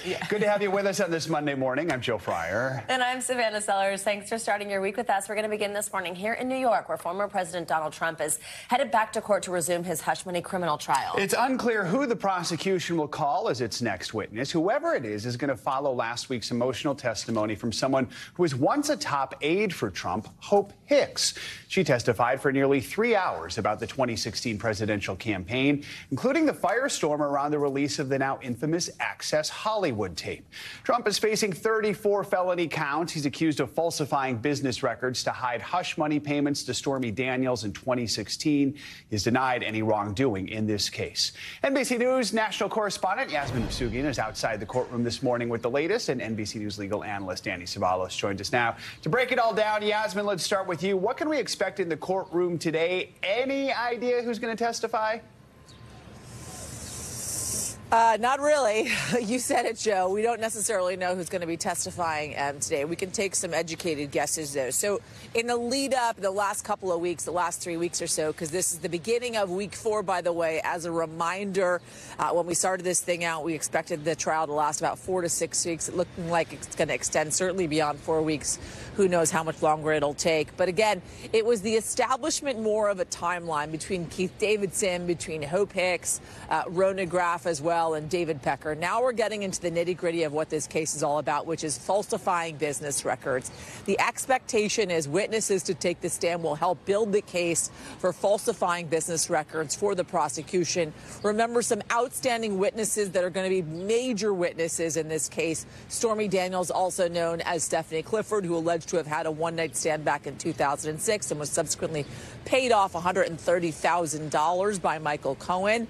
Yeah. Good to have you with us on this Monday morning. I'm Joe Fryer. And I'm Savannah Sellers. Thanks for starting your week with us. We're going to begin this morning here in New York, where former President Donald Trump is headed back to court to resume his hush money criminal trial. It's unclear who the prosecution will call as its next witness. Whoever it is going to follow last week's emotional testimony from someone who was once a top aide for Trump, Hope Hicks. She testified for nearly 3 hours about the 2016 presidential campaign, including the firestorm around the release of the now infamous Access Hollywood tape. Trump is facing 34 felony counts. He's accused of falsifying business records to hide hush money payments to Stormy Daniels in 2016. He's denied any wrongdoing in this case. NBC News national correspondent Yasmin Masougian is outside the courtroom this morning with the latest, and NBC News legal analyst Danny Savalos joined us now to break it all down. Yasmin, let's start with you. What can we expect in the courtroom today? Any idea who's going to testify? Not really. You said it, Joe. We don't necessarily know who's going to be testifying today. We can take some educated guesses, though. So in the lead up, the last couple of weeks, the last 3 weeks or so, because this is the beginning of week 4, by the way, as a reminder, when we started this thing out, we expected the trial to last about 4 to 6 weeks. It looking like it's going to extend certainly beyond 4 weeks. Who knows how much longer it'll take. But again, it was the establishment more of a timeline between Keith Davidson, between Hope Hicks, Rona Graff as well, and David Pecker. Now we're getting into the nitty-gritty of what this case is all about, which is falsifying business records. The expectation is witnesses to take the stand will help build the case for falsifying business records for the prosecution. Remember, some outstanding witnesses that are going to be major witnesses in this case. Stormy Daniels, also known as Stephanie Clifford, who alleged to have had a one-night stand back in 2006 and was subsequently paid off $130,000 by Michael Cohen.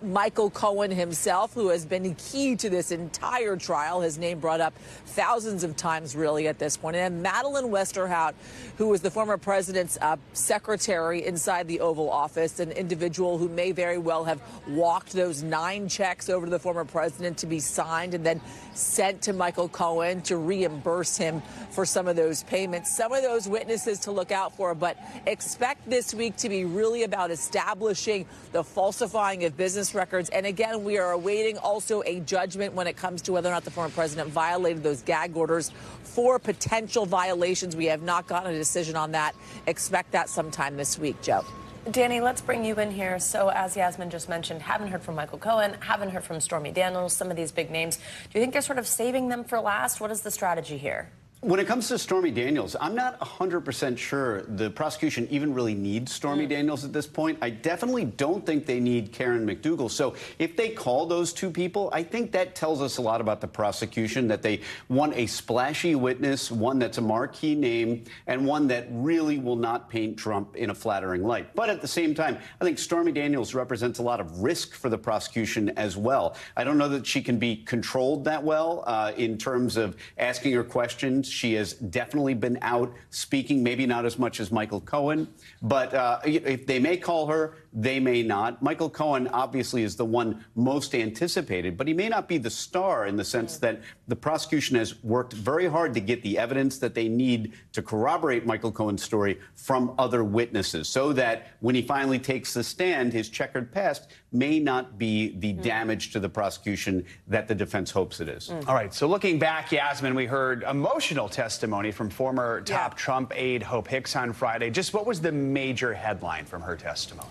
Michael Cohen himself, who has been key to this entire trial, his name brought up thousands of times really at this point. And Madeleine Westerhout, who was the former president's secretary inside the Oval Office, an individual who may very well have walked those 9 checks over to the former president to be signed and then sent to Michael Cohen to reimburse him for some of those payments. Some of those witnesses to look out for, but expect this week to be really about establishing the falsifying of business records. And again, we are awaiting also a judgment when it comes to whether or not the former president violated those gag orders. 4 potential violations. We have not gotten a decision on that. Expect that sometime this week, Joe. Danny, let's bring you in here. So as Yasmin just mentioned, haven't heard from Michael Cohen, haven't heard from Stormy Daniels, some of these big names. Do you think they're sort of saving them for last? What is the strategy here? When it comes to Stormy Daniels, I'm not 100% sure the prosecution even really needs Stormy Daniels at this point. I definitely don't think they need Karen McDougal. So if they call those 2 people, I think that tells us a lot about the prosecution, that they want a splashy witness, one that's a marquee name, and one that really will not paint Trump in a flattering light. But at the same time, I think Stormy Daniels represents a lot of risk for the prosecution as well. I don't know that she can be controlled that well in terms of asking her questions. She has definitely been out speaking, maybe not as much as Michael Cohen, but if they may call her, they may not. Michael Cohen obviously is the one most anticipated, but he may not be the star in the sense that the prosecution has worked very hard to get the evidence that they need to corroborate Michael Cohen's story from other witnesses, so that when he finally takes the stand, his checkered past may not be the damage to the prosecution that the defense hopes it is. All right, so looking back, Yasmin, we heard emotional testimony from former top Trump aide Hope Hicks on Friday. Just what was the major headline from her testimony?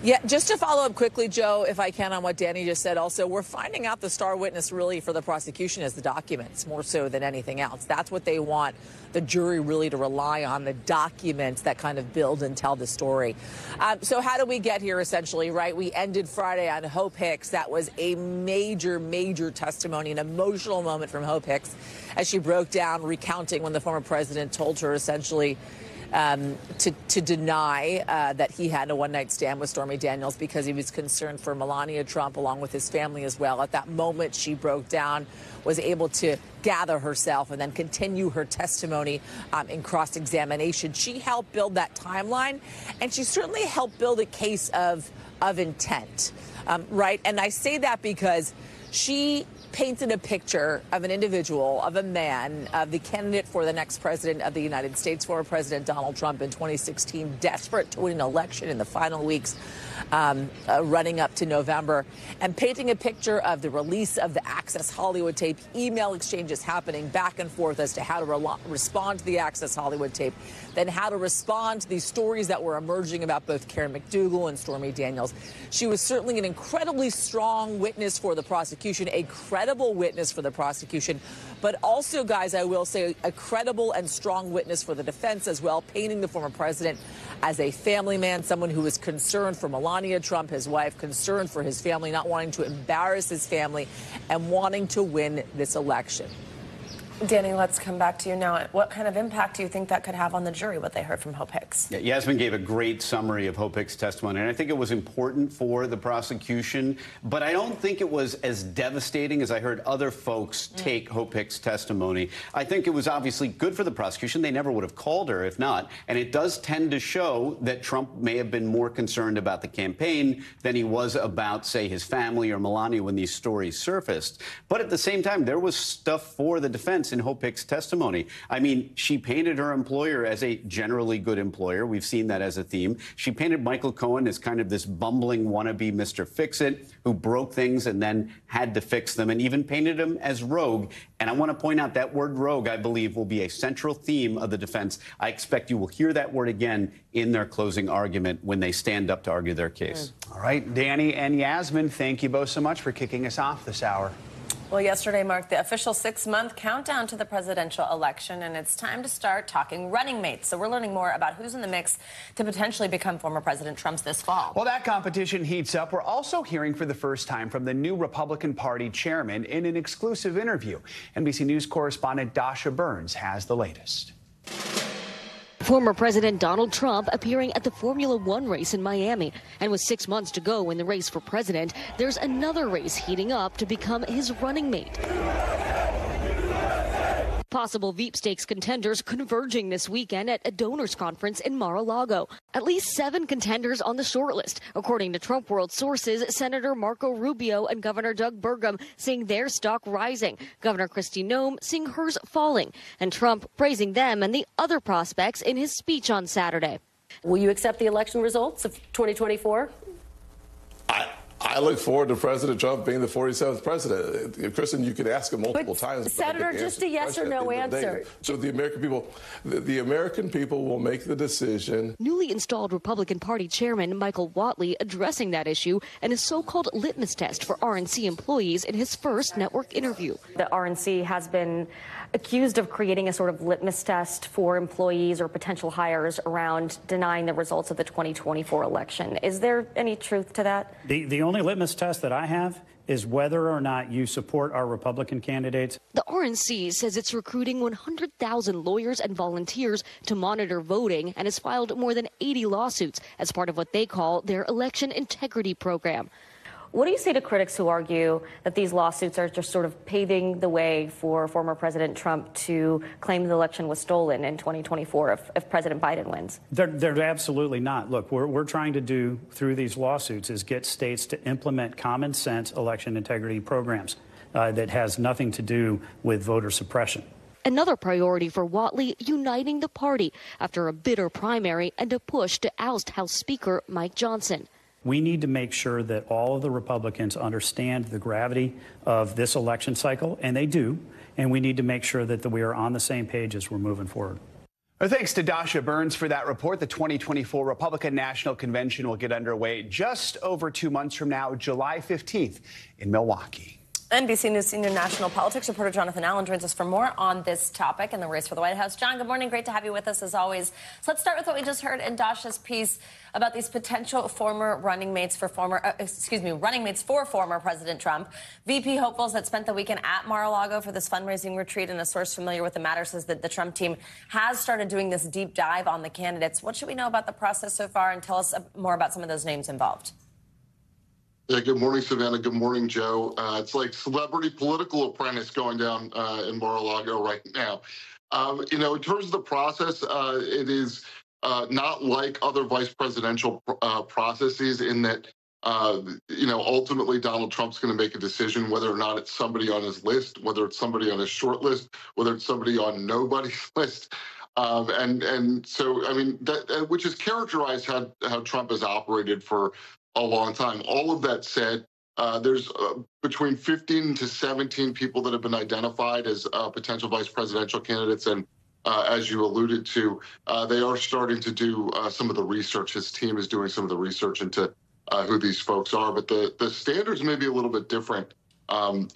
Yeah, just to follow up quickly, Joe, if I can, on what Danny just said also, we're finding out the star witness really for the prosecution is the documents, more so than anything else. That's what they want the jury really to rely on, the documents that kind of build and tell the story. So how do we get here, essentially, right? We ended Friday on Hope Hicks. That was a major, major testimony, an emotional moment from Hope Hicks as she broke down, recounting when the former president told her essentially to deny that he had a one-night stand with Stormy Daniels because he was concerned for Melania Trump, along with his family as well. At that moment, she broke down, was able to gather herself and then continue her testimony in cross-examination. She helped build that timeline, and she certainly helped build a case of intent, right? And I say that because She painted a picture of an individual, of a man, of the candidate for the next president of the United States, former President Donald Trump in 2016, desperate to win an election in the final weeks running up to November, and painting a picture of the release of the Access Hollywood tape, email exchanges happening back and forth as to how to respond to the Access Hollywood tape, then how to respond to these stories that were emerging about both Karen McDougal and Stormy Daniels. She was certainly an incredibly strong witness for the prosecution, a credible witness for the prosecution, but also, guys, I will say, a credible and strong witness for the defense as well, painting the former president as a family man, someone who was concerned for Melania Trump, his wife, concerned for his family, not wanting to embarrass his family, and wanting to win this election. Danny, let's come back to you now. What kind of impact do you think that could have on the jury, what they heard from Hope Hicks? Yeah, Yasmin gave a great summary of Hope Hicks' testimony, and I think it was important for the prosecution, but I don't think it was as devastating as I heard other folks take Hope Hicks' testimony. I think it was obviously good for the prosecution. They never would have called her if not, and it does tend to show that Trump may have been more concerned about the campaign than he was about, say, his family or Melania when these stories surfaced. But at the same time, there was stuff for the defense in Hope Hicks' testimony. I mean, she painted her employer as a generally good employer. We've seen that as a theme. She painted Michael Cohen as kind of this bumbling wannabe Mr. Fix-It who broke things and then had to fix them, and even painted him as rogue. And I want to point out that word rogue, I believe, will be a central theme of the defense. I expect you will hear that word again in their closing argument when they stand up to argue their case. All right, Danny and Yasmin, thank you both so much for kicking us off this hour. Well, yesterday marked the official 6-month countdown to the presidential election, and it's time to start talking running mates. So we're learning more about who's in the mix to potentially become former President Trump this fall. While that competition heats up, we're also hearing for the first time from the new Republican Party chairman in an exclusive interview. NBC News correspondent Dasha Burns has the latest. Former President Donald Trump appearing at the Formula One race in Miami. And with 6 months to go in the race for president, there's another race heating up to become his running mate. Possible Veep Stakes contenders converging this weekend at a donors conference in Mar-a-Lago. At least 7 contenders on the shortlist, according to Trump World sources. Senator Marco Rubio and Governor Doug Burgum seeing their stock rising, Governor Kristi Noem seeing hers falling, and Trump praising them and the other prospects in his speech on Saturday. Will you accept the election results of 2024? I look forward to President Trump being the 47th president. Kristen, you could ask him multiple times. Senator, just a yes or no answer. So the American people will make the decision. Newly installed Republican Party Chairman Michael Whatley addressing that issue and a so-called litmus test for RNC employees in his first network interview. The RNC has been accused of creating a sort of litmus test for employees or potential hires around denying the results of the 2024 election. Is there any truth to that? The only litmus test that I have is whether or not you support our Republican candidates. The RNC says it's recruiting 100,000 lawyers and volunteers to monitor voting and has filed more than 80 lawsuits as part of what they call their election integrity program. What do you say to critics who argue that these lawsuits are just sort of paving the way for former President Trump to claim the election was stolen in 2024 if President Biden wins? They're absolutely not. Look, we're trying to do through these lawsuits is get states to implement common sense election integrity programs that has nothing to do with voter suppression. Another priority for Whatley, uniting the party after a bitter primary and a push to oust House Speaker Mike Johnson. We need to make sure that all of the Republicans understand the gravity of this election cycle, and they do, and we need to make sure that we are on the same page as we're moving forward. Well, thanks to Dasha Burns for that report. The 2024 Republican National Convention will get underway just over 2 months from now, July 15th in Milwaukee. NBC News senior national politics reporter Jonathan Allen joins us for more on this topic and the race for the White House. John, good morning. Great to have you with us as always. So let's start with what we just heard in Dasha's piece about these potential former running mates for former President Trump. VP hopefuls that spent the weekend at Mar-a-Lago for this fundraising retreat, and a source familiar with the matter says that the Trump team has started doing this deep dive on the candidates. What should we know about the process so far, and tell us more about some of those names involved? Yeah, good morning, Savannah. Good morning, Joe. It's like Celebrity Political Apprentice going down in Mar-a-Lago right now. In terms of the process, it is not like other vice presidential processes in that Ultimately, Donald Trump's going to make a decision whether or not it's somebody on his list, whether it's somebody on his short list, whether it's somebody on nobody's list. And so, I mean, that which has characterized how Trump has operated for a long time. All of that said, there's between 15 to 17 people that have been identified as potential vice presidential candidates. And as you alluded to, they are starting to do some of the research. His team is doing some of the research into who these folks are. But the standards may be a little bit different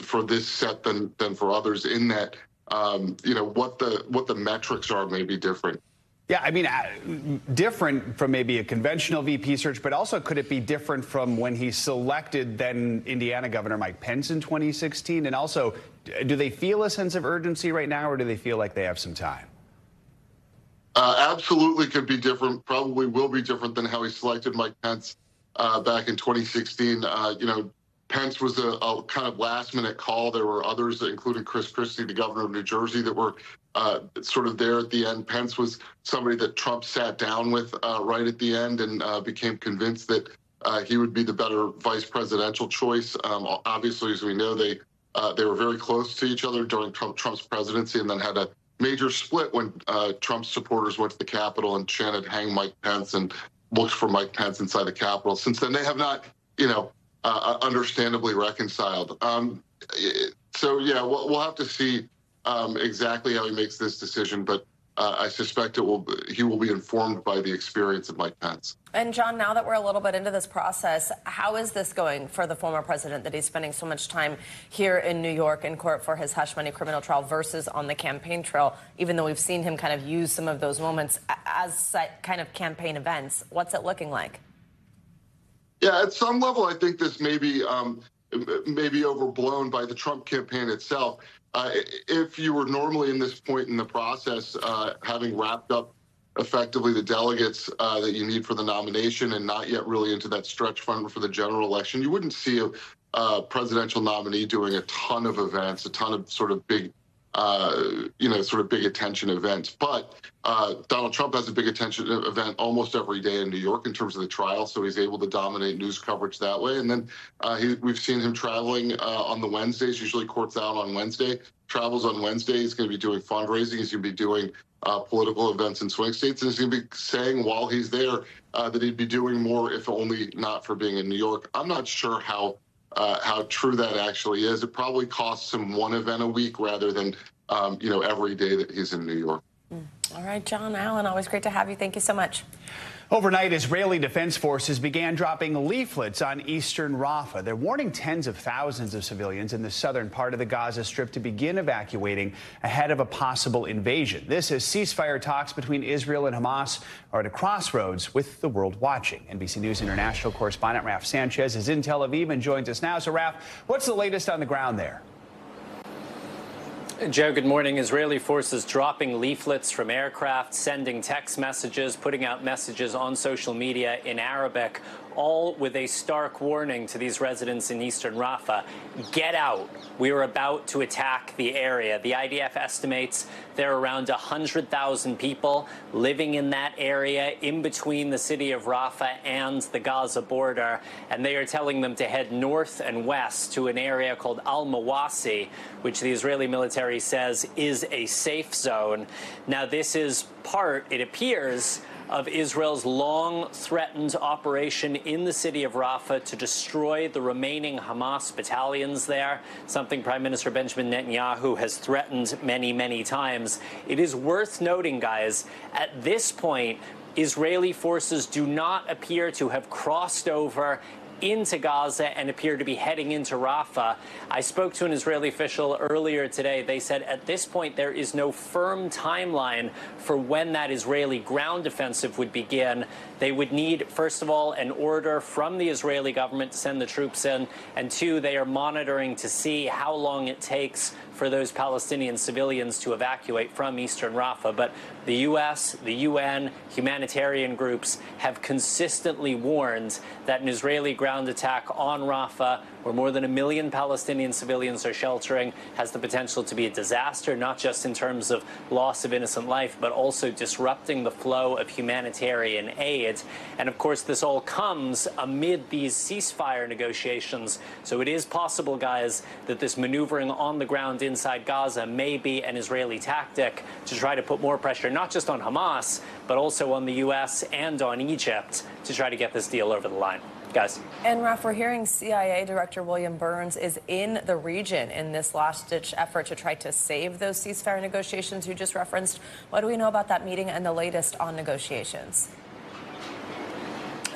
for this set than for others in that, what the metrics are may be different. Yeah, I mean, different from maybe a conventional VP search, but also could it be different from when he selected then Indiana Governor Mike Pence in 2016? And also, do they feel a sense of urgency right now, or do they feel like they have some time? Absolutely could be different, probably will be different than how he selected Mike Pence back in 2016. Pence was a kind of last-minute call. There were others, including Chris Christie, the governor of New Jersey, that were sort of there at the end. Pence was somebody that Trump sat down with right at the end and became convinced that he would be the better vice presidential choice. Obviously, as we know, they were very close to each other during Trump's presidency, and then had a major split when Trump's supporters went to the Capitol and chanted "Hang Mike Pence" and looked for Mike Pence inside the Capitol. Since then, they have not, understandably reconciled. So yeah, we'll have to see exactly how he makes this decision, but I suspect he will be informed by the experience of Mike Pence. And John, now that we're a little bit into this process, how is this going for the former president that he's spending so much time here in New York in court for his hush money criminal trial versus on the campaign trail, even though we've seen him kind of use some of those moments as kind of campaign events? What's it looking like? Yeah, at some level, I think this may be overblown by the Trump campaign itself. If you were normally in this point in the process, having wrapped up effectively the delegates that you need for the nomination and not yet really into that stretch fund for the general election, you wouldn't see a presidential nominee doing a ton of events, a ton of sort of big, big attention events. But Donald Trump has a big attention event almost every day in New York in terms of the trial, so he's able to dominate news coverage that way. And then we've seen him traveling on the Wednesdays. Usually court's out on Wednesday. Travels on Wednesday. He's going to be doing fundraising. He's going to be doing political events in swing states. And he's going to be saying while he's there that he'd be doing more, if only not for being in New York. I'm not sure how true that actually is. It probably costs him one event a week rather than, every day that he's in New York. All right, John Allen, always great to have you. Thank you so much. Overnight, Israeli Defense Forces began dropping leaflets on eastern Rafah. They're warning tens of thousands of civilians in the southern part of the Gaza Strip to begin evacuating ahead of a possible invasion. This as ceasefire talks between Israel and Hamas are at a crossroads with the world watching. NBC News International correspondent Raf Sanchez is in Tel Aviv and joins us now. So, Raf, what's the latest on the ground there? Joe, good morning. Israeli forces dropping leaflets from aircraft, sending text messages, putting out messages on social media in Arabic, all with a stark warning to these residents in eastern Rafah. Get out. We are about to attack the area. The IDF estimates there are around 100,000 people living in that area in between the city of Rafah and the Gaza border, and they are telling them to head north and west to an area called Al-Mawasi, which the Israeli military says is a safe zone. Now, this is part, it appears, of Israel's long-threatened operation in the city of Rafah to destroy the remaining Hamas battalions there, something Prime Minister Benjamin Netanyahu has threatened many, many times. It is worth noting, guys, at this point, Israeli forces do not appear to have crossed over into Gaza and appear to be heading into Rafah. I spoke to an Israeli official earlier today. They said at this point there is no firm timeline for when that Israeli ground offensive would begin. They would need, first of all, an order from the Israeli government to send the troops in, and two, they are monitoring to see how long it takes for those Palestinian civilians to evacuate from eastern Rafah. But the U.S., the UN, humanitarian groups have consistently warned that an Israeli ground attack on Rafah where more than 1 million Palestinian civilians are sheltering, has the potential to be a disaster, not just in terms of loss of innocent life, but also disrupting the flow of humanitarian aid. And of course, this all comes amid these ceasefire negotiations. So it is possible, guys, that this maneuvering on the ground inside Gaza may be an Israeli tactic to try to put more pressure, not just on Hamas, but also on the U.S. and on Egypt to try to get this deal over the line. Guys. And Raf, we're hearing CIA Director William Burns is in the region in this last-ditch effort to try to save those ceasefire negotiations you just referenced. What do we know about that meeting and the latest on negotiations?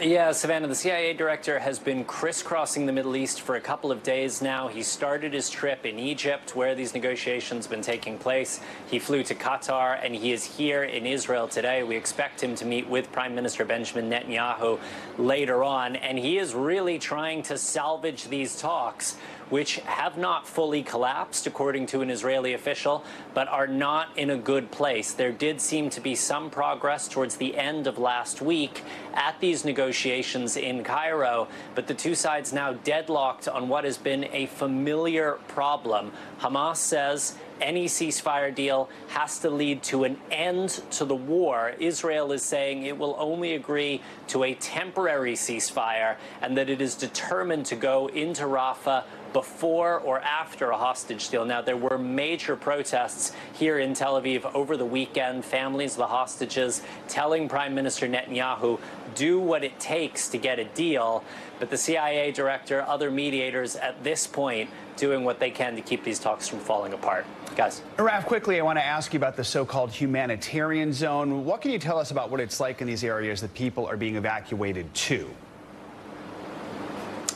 Yeah, Savannah, the CIA director has been crisscrossing the Middle East for a couple of days now. He started his trip in Egypt, where these negotiations have been taking place. He flew to Qatar, and he is here in Israel today. We expect him to meet with Prime Minister Benjamin Netanyahu later on, and he is really trying to salvage these talks, which have not fully collapsed, according to an Israeli official, but are not in a good place. There did seem to be some progress towards the end of last week at these negotiations in Cairo, but the two sides now deadlocked on what has been a familiar problem. Hamas says any ceasefire deal has to lead to an end to the war. Israel is saying it will only agree to a temporary ceasefire and that it is determined to go into Rafah before or after a hostage deal. Now, there were major protests here in Tel Aviv over the weekend, families of the hostages telling Prime Minister Netanyahu, do what it takes to get a deal. But the CIA director, other mediators at this point, doing what they can to keep these talks from falling apart. Guys. Raf, quickly, I want to ask you about the so-called humanitarian zone. What can you tell us about what it's like in these areas that people are being evacuated to?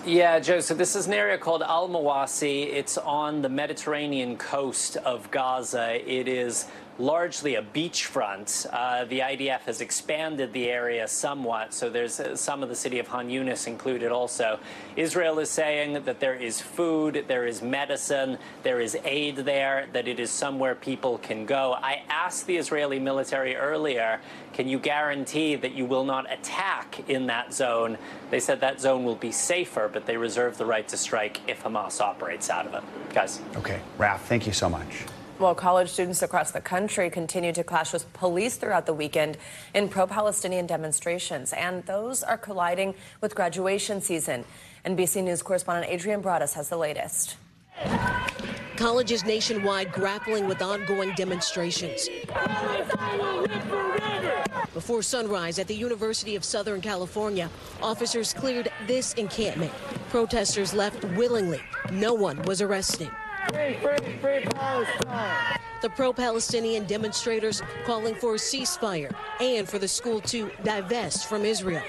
Yeah, Joe, so this is an area called Al-Mawasi. It's on the Mediterranean coast of Gaza. It is largely a beachfront. The IDF has expanded the area somewhat, so there's some of the city of Han Yunis included also. Israel is saying that there is food, there is medicine, there is aid there, that it is somewhere people can go. I asked the Israeli military earlier, can you guarantee that you will not attack in that zone? They said that zone will be safer, but they reserve the right to strike if Hamas operates out of it. Guys. Okay, Raf, thank you so much. Well, college students across the country continue to clash with police throughout the weekend in pro-Palestinian demonstrations, and those are colliding with graduation season. NBC News correspondent Adrian Broaddus has the latest. Colleges nationwide grappling with ongoing demonstrations. Before sunrise at the University of Southern California, officers cleared this encampment. Protesters left willingly. No one was arrested. Free Palestine. The pro-Palestinian demonstrators calling for a ceasefire and for the school to divest from Israel.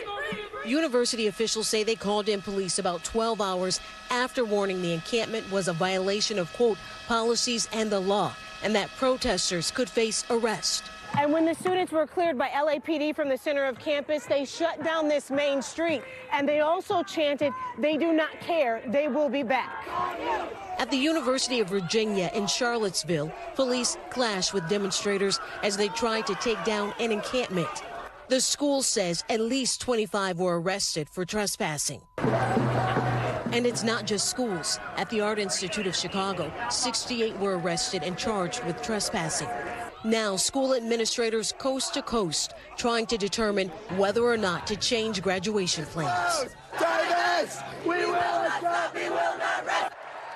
University officials say they called in police about 12 hours after warning the encampment was a violation of, quote, policies and the law, and that protesters could face arrest. And when the students were cleared by LAPD from the center of campus, they shut down this main street. And they also chanted, they do not care, they will be back. At the University of Virginia in Charlottesville, police clashed with demonstrators as they tried to take down an encampment. The school says at least 25 were arrested for trespassing. And it's not just schools. At the Art Institute of Chicago, 68 were arrested and charged with trespassing. Now, school administrators coast to coast trying to determine whether or not to change graduation plans. We will not rest.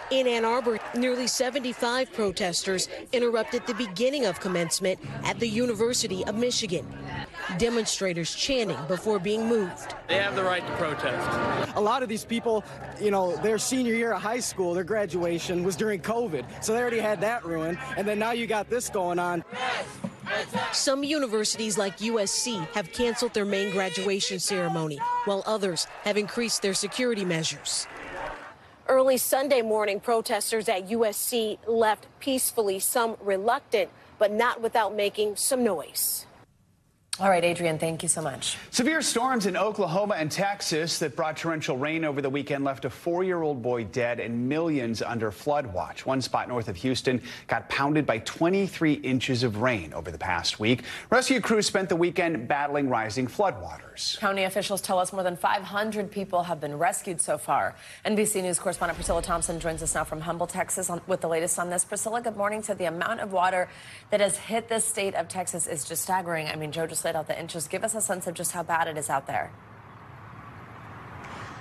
In Ann Arbor, nearly 75 protesters interrupted the beginning of commencement at the University of Michigan. Demonstrators chanting before being moved. They have the right to protest. A lot of these people, their senior year of high school, their graduation was during COVID, so they already had that ruined, and then now you got this going on. Some universities like USC have canceled their main graduation ceremony, while others have increased their security measures. Early Sunday morning, protesters at USC left peacefully, some reluctant, but not without making some noise. All right, Adrian, thank you so much. Severe storms in Oklahoma and Texas that brought torrential rain over the weekend left a 4-year-old boy dead and millions under flood watch. One spot north of Houston got pounded by 23 inches of rain over the past week. Rescue crews spent the weekend battling rising floodwaters. County officials tell us more than 500 people have been rescued so far. NBC News correspondent Priscilla Thompson joins us now from Humble, Texas with the latest on this. Priscilla, good morning. So the amount of water that has hit the state of Texas is just staggering. I mean, Joe just laid out the inches. Give us a sense of just how bad it is out there.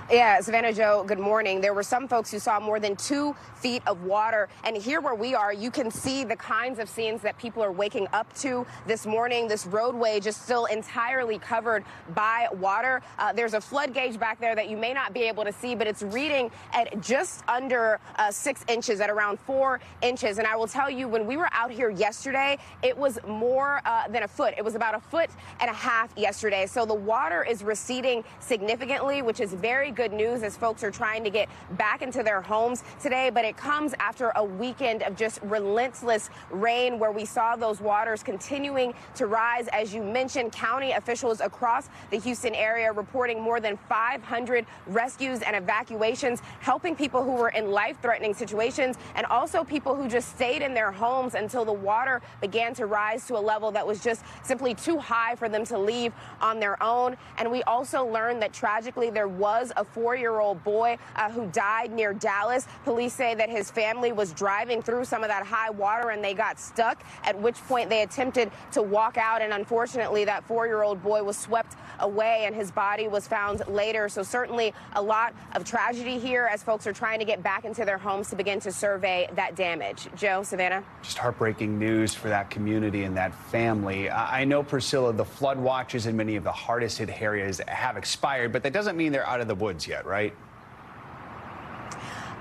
Yeah, Savannah, Joe, good morning. There were some folks who saw more than 2 feet of water. And here where we are, you can see the kinds of scenes that people are waking up to this morning. This roadway just still entirely covered by water. There's a flood gauge back there that you may not be able to see, but it's reading at just under 6 inches, at around 4 inches. And I will tell you, when we were out here yesterday, it was more than a foot. It was about 1.5 feet yesterday. So the water is receding significantly, which is very good news as folks are trying to get back into their homes today. But it comes after a weekend of just relentless rain where we saw those waters continuing to rise. As you mentioned, county officials across the Houston area reporting more than 500 rescues and evacuations, helping people who were in life-threatening situations and also people who just stayed in their homes until the water began to rise to a level that was just simply too high for them to leave on their own. And we also learned that tragically there was a 4-year-old boy who died near Dallas. Police say that his family was driving through some of that high water and they got stuck, at which point they attempted to walk out. And unfortunately, that 4-year-old boy was swept away and his body was found later. So certainly a lot of tragedy here as folks are trying to get back into their homes to begin to survey that damage. Joe, Savannah? Just heartbreaking news for that community and that family. I know, Priscilla, the flood watches in many of the hardest hit areas have expired, but that doesn't mean they're out of the woods yet, right?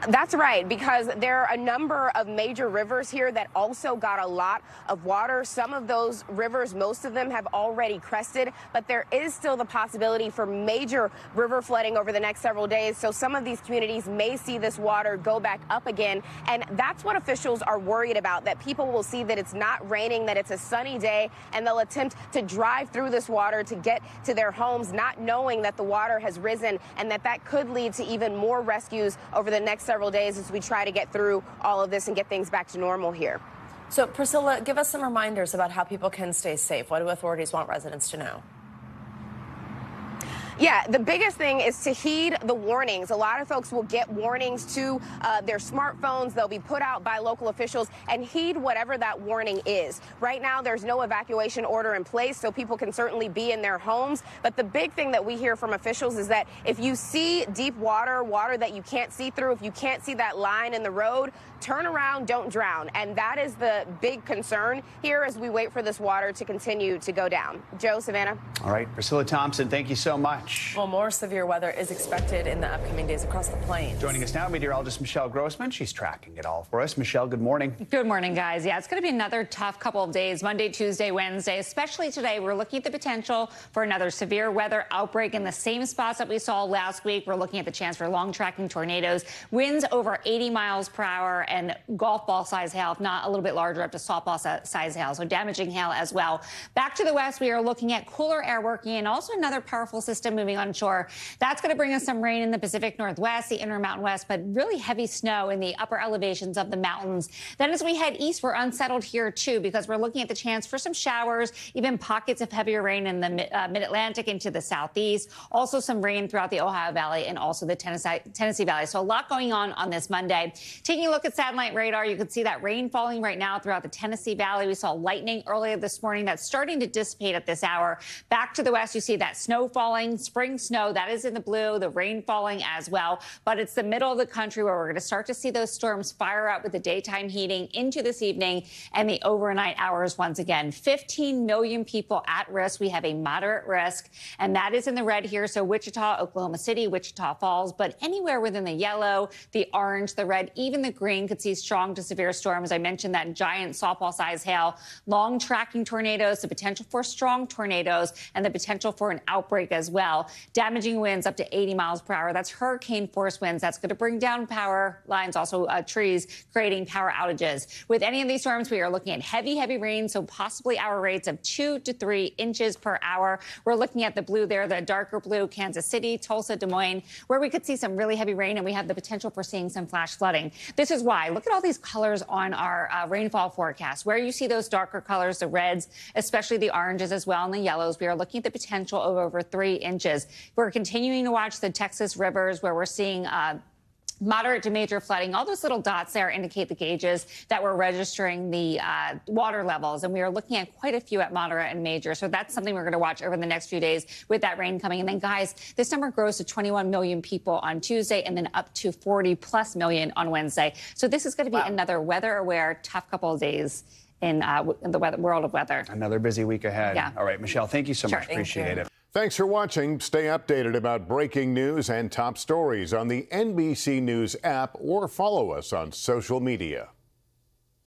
That's right, because there are a number of major rivers here that also got a lot of water. Some of those rivers, most of them have already crested, but there is still the possibility for major river flooding over the next several days. So some of these communities may see this water go back up again. And that's what officials are worried about, that people will see that it's not raining, that it's a sunny day, and they'll attempt to drive through this water to get to their homes, not knowing that the water has risen and that could lead to even more rescues over the next several days as we try to get through all of this and get things back to normal here. So, Priscilla, give us some reminders about how people can stay safe. What do authorities want residents to know? Yeah, the biggest thing is to heed the warnings. A lot of folks will get warnings to their smartphones. They'll be put out by local officials, and heed whatever that warning is. Right now, there's no evacuation order in place, so people can certainly be in their homes. But the big thing that we hear from officials is that if you see deep water, water that you can't see through, if you can't see that line in the road, turn around, don't drown. And that is the big concern here as we wait for this water to continue to go down. Joe, Savannah? All right, Priscilla Thompson, thank you so much. Well, more severe weather is expected in the upcoming days across the plains. Joining us now, meteorologist Michelle Grossman. She's tracking it all for us. Michelle, good morning. Good morning, guys. Yeah, it's going to be another tough couple of days, Monday, Tuesday, Wednesday, especially today. We're looking at the potential for another severe weather outbreak in the same spots that we saw last week. We're looking at the chance for long tracking tornadoes, winds over 80 miles per hour, and golf ball size hail, if not a little bit larger, up to softball size hail. So damaging hail as well. Back to the west, we are looking at cooler air working and also another powerful system moving onshore. That's going to bring us some rain in the Pacific Northwest, the Intermountain West, but really heavy snow in the upper elevations of the mountains. Then as we head east, we're unsettled here too, because we're looking at the chance for some showers, even pockets of heavier rain in the mid-Atlantic into the southeast. Also some rain throughout the Ohio Valley and also the Tennessee Valley. So a lot going on this Monday. Taking a look at satellite radar, you can see that rain falling right now throughout the Tennessee Valley. We saw lightning earlier this morning. That's starting to dissipate at this hour. Back to the west, you see that snow falling, spring snow. That is in the blue, the rain falling as well. But it's the middle of the country where we're going to start to see those storms fire up with the daytime heating into this evening and the overnight hours once again. 15 million people at risk. We have a moderate risk, and that is in the red here. So Wichita, Oklahoma City, Wichita Falls, but anywhere within the yellow, the orange, the red, even the green could see strong to severe storms. I mentioned that giant softball size hail, long tracking tornadoes, the potential for strong tornadoes, and the potential for an outbreak as well. well, damaging winds up to 80 miles per hour. That's hurricane force winds. That's going to bring down power lines, also trees, creating power outages. With any of these storms, we are looking at heavy rain, so possibly hour rates of 2 to 3 inches per hour. We're looking at the blue there, the darker blue, Kansas City, Tulsa, Des Moines, where we could see some really heavy rain, and we have the potential for seeing some flash flooding. This is why. Look at all these colors on our rainfall forecast. Where you see those darker colors, the reds, especially the oranges as well, and the yellows, we are looking at the potential of over 3 inches. We're continuing to watch the Texas rivers, where we're seeing moderate to major flooding. All those little dots there indicate the gauges that we're registering the water levels, and we are looking at quite a few at moderate and major. So that's something we're going to watch over the next few days with that rain coming. And then, guys, this number grows to 21 million people on Tuesday, and then up to 40+ million on Wednesday. So this is going to be another weather-aware, tough couple of days in the world of weather. Another busy week ahead. Yeah. All right, Michelle, thank you so much. Appreciate it. Thanks for watching. Stay updated about breaking news and top stories on the NBC News app or follow us on social media.